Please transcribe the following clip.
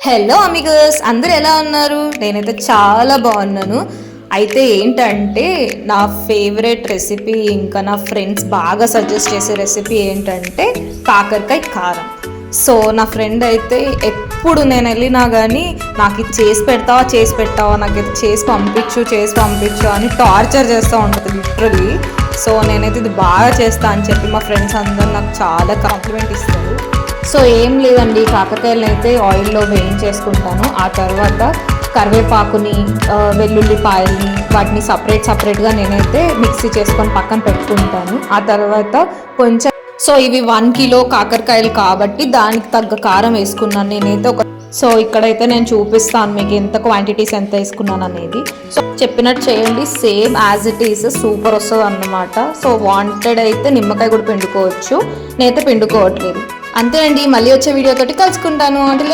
Hello అమిగస్, అందరు ఎలా ఉన్నారు? నేనైతే చాలా బాగున్నాను. అయితే ఏంటంటే నా ఫేవరెట్ రెసిపీ, ఇంకా నా ఫ్రెండ్స్ బాగా సజెస్ట్ చేసే రెసిపీ ఏంటంటే కాకరకాయ కారం. సో నా ఫ్రెండ్ అయితే ఎప్పుడు నేను వెళ్ళినా కానీ నాకు ఇది చేసి పెడతావా, నాకు ఇది చేసి పంపించు అని టార్చర్ చేస్తూ ఉంటుంది లిటరలీ. సో నేనైతే ఇది బాగా చేస్తా అని చెప్పి మా ఫ్రెండ్స్ అందరూ నాకు చాలా కాంప్లిమెంట్ ఇస్తారు. సో ఏం లేదండి, కాకరకాయలను అయితే ఆయిల్లో వేయించేసుకుంటాను. ఆ తర్వాత కరివేపాకుని, వెల్లుల్లిపాయల్ని వాటిని సపరేట్గా నేనైతే మిక్సీ చేసుకొని పక్కన పెట్టుకుంటాను. ఆ తర్వాత కొంచెం ఇవి 1 కిలో కాకరకాయలు కాబట్టి దానికి తగ్గ కారం వేసుకున్నాను నేనైతే. సో ఇక్కడైతే నేను చూపిస్తాను మీకు ఎంత క్వాంటిటీస్ ఎంత వేసుకున్నాను అనేది. సో చెప్పినట్టు చేయండి, same as it is super వస్తుంది అన్నమాట. సో వాంటెడ్ అయితే నిమ్మకాయ కూడా పిండుకోవచ్చు, నేనైతే పిండుకోవట్లేదు. అంతే అండి, మళ్ళీ వచ్చే వీడియోతోటి కలుసుకుంటాను. అంటే